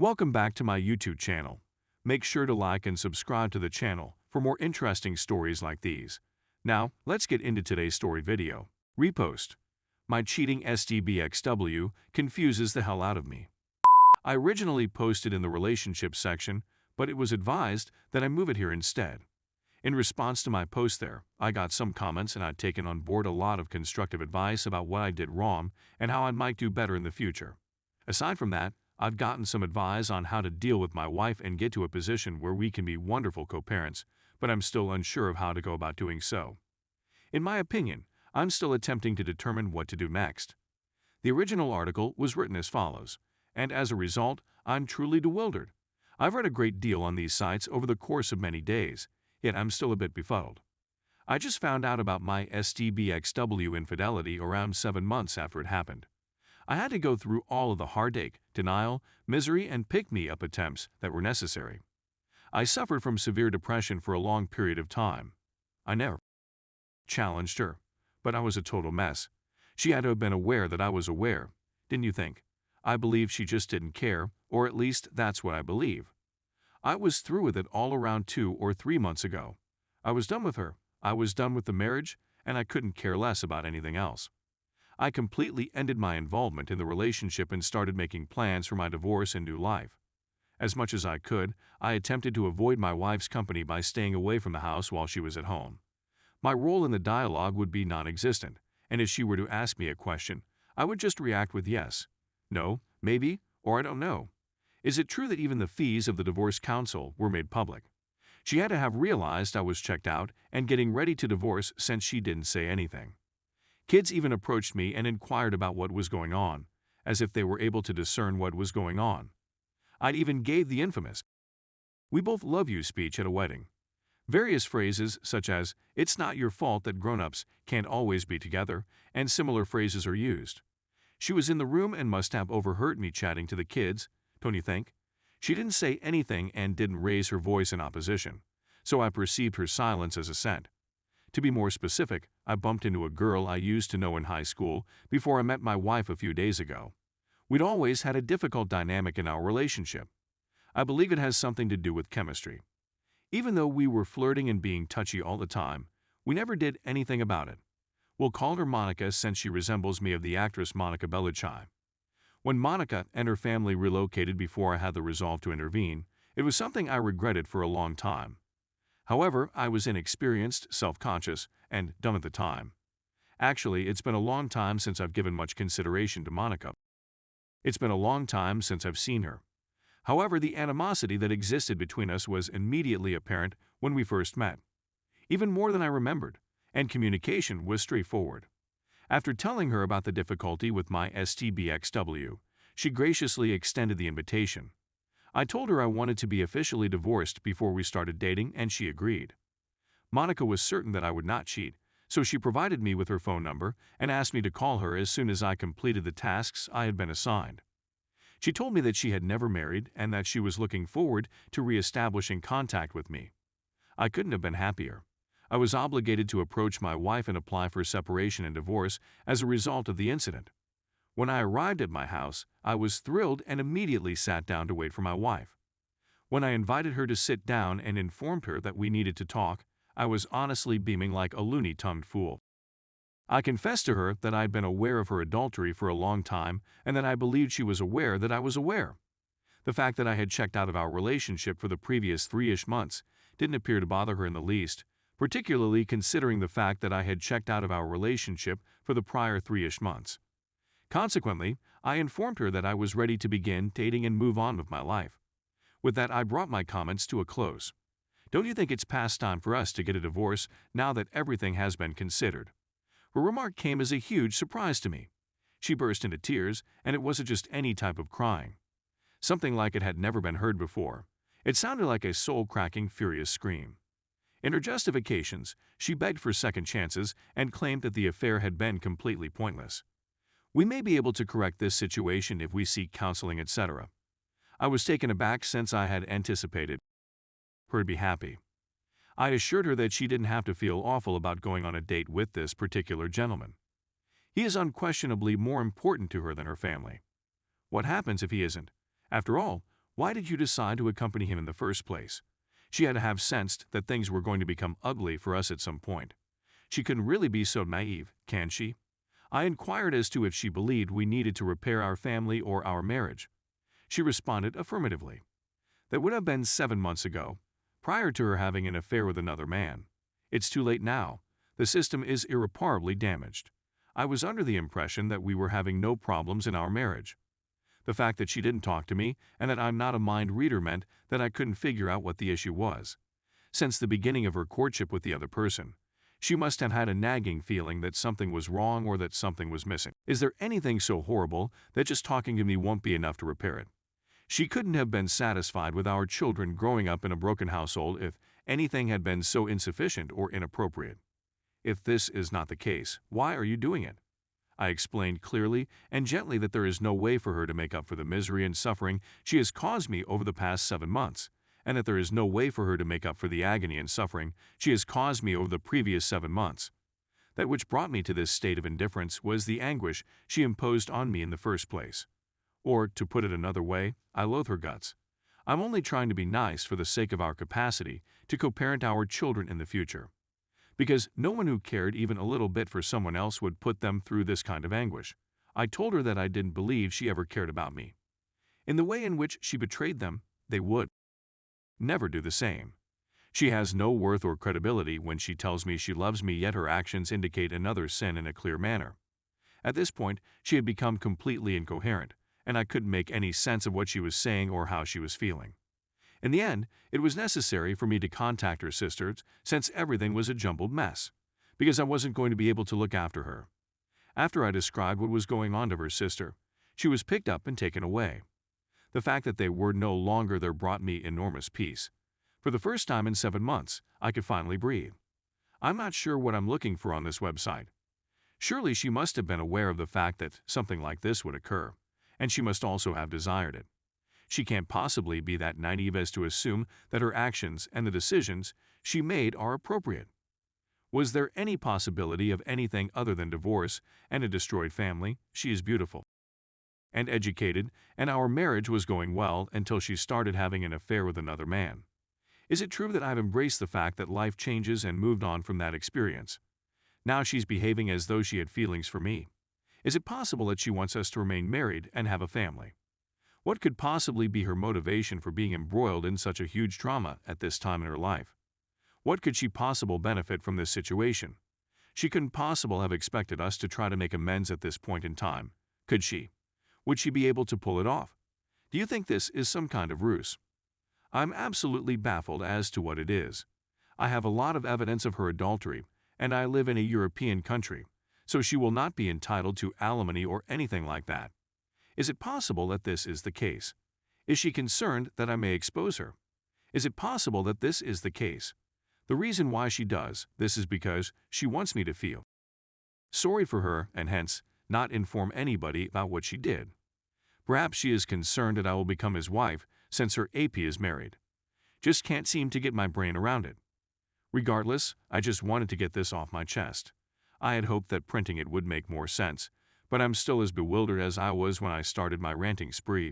Welcome back to my YouTube channel. Make sure to like and subscribe to the channel for more interesting stories like these. Now, let's get into today's story video. Repost. My cheating SDBXW confuses the hell out of me. I originally posted in the relationship section, but it was advised that I move it here instead. In response to my post there, I got some comments and I'd taken on board a lot of constructive advice about what I did wrong and how I might do better in the future. Aside from that, I've gotten some advice on how to deal with my wife and get to a position where we can be wonderful co-parents, but I'm still unsure of how to go about doing so. In my opinion, I'm still attempting to determine what to do next. The original article was written as follows, and as a result, I'm truly bewildered. I've read a great deal on these sites over the course of many days, yet I'm still a bit befuddled. I just found out about my SDBXW infidelity around 7 months after it happened. I had to go through all of the heartache, denial, misery, and pick-me-up attempts that were necessary. I suffered from severe depression for a long period of time. I never challenged her, but I was a total mess. She had to have been aware that I was aware, didn't you think? I believe she just didn't care, or at least that's what I believe. I was through with it all around 2 or 3 months ago. I was done with her, I was done with the marriage, and I couldn't care less about anything else. I completely ended my involvement in the relationship and started making plans for my divorce and new life. As much as I could, I attempted to avoid my wife's company by staying away from the house while she was at home. My role in the dialogue would be non-existent, and if she were to ask me a question, I would just react with yes, no, maybe, or I don't know. Is it true that even the fees of the divorce counsel were made public? She had to have realized I was checked out and getting ready to divorce since she didn't say anything. Kids even approached me and inquired about what was going on, as if they were able to discern what was going on. I even gave the infamous "we both love you" speech at a wedding. Various phrases such as "it's not your fault that grown-ups can't always be together" and similar phrases are used. She was in the room and must have overheard me chatting to the kids, don't you think? She didn't say anything and didn't raise her voice in opposition, so I perceived her silence as assent. To be more specific, I bumped into a girl I used to know in high school before I met my wife a few days ago. We'd always had a difficult dynamic in our relationship. I believe it has something to do with chemistry. Even though we were flirting and being touchy all the time, we never did anything about it. We'll call her Monica since she resembles me of the actress Monica Bellucci. When Monica and her family relocated before I had the resolve to intervene, it was something I regretted for a long time. However, I was inexperienced, self-conscious, and dumb at the time. Actually, it's been a long time since I've given much consideration to Monica. It's been a long time since I've seen her. However, the animosity that existed between us was immediately apparent when we first met, even more than I remembered, and communication was straightforward. After telling her about the difficulty with my STBXW, she graciously extended the invitation. I told her I wanted to be officially divorced before we started dating, and she agreed. Monica was certain that I would not cheat, so she provided me with her phone number and asked me to call her as soon as I completed the tasks I had been assigned. She told me that she had never married and that she was looking forward to reestablishing contact with me. I couldn't have been happier. I was obligated to approach my wife and apply for separation and divorce as a result of the incident. When I arrived at my house, I was thrilled and immediately sat down to wait for my wife. When I invited her to sit down and informed her that we needed to talk, I was honestly beaming like a loony-tongued fool. I confessed to her that I had been aware of her adultery for a long time and that I believed she was aware that I was aware. The fact that I had checked out of our relationship for the previous 3-ish months didn't appear to bother her in the least, particularly considering the fact that I had checked out of our relationship for the prior 3-ish months. Consequently, I informed her that I was ready to begin dating and move on with my life. With that, I brought my comments to a close. Don't you think it's past time for us to get a divorce now that everything has been considered? Her remark came as a huge surprise to me. She burst into tears, and it wasn't just any type of crying. Something like it had never been heard before. It sounded like a soul-cracking, furious scream. In her justifications, she begged for second chances and claimed that the affair had been completely pointless. We may be able to correct this situation if we seek counseling, etc. I was taken aback since I had anticipated her to be happy. I assured her that she didn't have to feel awful about going on a date with this particular gentleman. He is unquestionably more important to her than her family. What happens if he isn't? After all, Why did you decide to accompany him in the first place? She had to have sensed that things were going to become ugly for us at some point. She couldn't really be so naive, can she? I inquired as to if she believed we needed to repair our family or our marriage. She responded affirmatively. That would have been 7 months ago, prior to her having an affair with another man. It's too late now. The system is irreparably damaged. I was under the impression that we were having no problems in our marriage. The fact that she didn't talk to me and that I'm not a mind reader meant that I couldn't figure out what the issue was. Since the beginning of her courtship with the other person, she must have had a nagging feeling that something was wrong or that something was missing. Is there anything so horrible that just talking to me won't be enough to repair it? She couldn't have been satisfied with our children growing up in a broken household if anything had been so insufficient or inappropriate. If this is not the case, why are you doing it? I explained clearly and gently that there is no way for her to make up for the misery and suffering she has caused me over the past 7 months, and that there is no way for her to make up for the agony and suffering she has caused me over the previous 7 months. That which brought me to this state of indifference was the anguish she imposed on me in the first place. Or, to put it another way, I loathe her guts. I'm only trying to be nice for the sake of our capacity to co-parent our children in the future. Because no one who cared even a little bit for someone else would put them through this kind of anguish. I told her that I didn't believe she ever cared about me. In the way in which she betrayed them, they would never do the same. She has no worth or credibility when she tells me she loves me, yet her actions indicate another sin in a clear manner. At this point, she had become completely incoherent, and I couldn't make any sense of what she was saying or how she was feeling. In the end, it was necessary for me to contact her sisters since everything was a jumbled mess, because I wasn't going to be able to look after her. After I described what was going on to her sister, she was picked up and taken away. The fact that they were no longer there brought me enormous peace. For the first time in 7 months, I could finally breathe. I'm not sure what I'm looking for on this website. Surely she must have been aware of the fact that something like this would occur, and she must also have desired it. She can't possibly be that naive as to assume that her actions and the decisions she made are appropriate. Was there any possibility of anything other than divorce and a destroyed family? She is beautiful and educated, and our marriage was going well until she started having an affair with another man. Is it true that I've embraced the fact that life changes and moved on from that experience? Now she's behaving as though she had feelings for me. Is it possible that she wants us to remain married and have a family? What could possibly be her motivation for being embroiled in such a huge trauma at this time in her life? What could she possibly benefit from this situation? She couldn't possibly have expected us to try to make amends at this point in time, could she? Would she be able to pull it off? Do you think this is some kind of ruse? I'm absolutely baffled as to what it is. I have a lot of evidence of her adultery, and I live in a European country, so she will not be entitled to alimony or anything like that. Is it possible that this is the case? Is she concerned that I may expose her? Is it possible that this is the case? The reason why she does this is because she wants me to feel sorry for her and hence not inform anybody about what she did. Perhaps she is concerned that I will become his wife since her AP is married. Just can't seem to get my brain around it. Regardless, I just wanted to get this off my chest. I had hoped that printing it would make more sense, but I'm still as bewildered as I was when I started my ranting spree.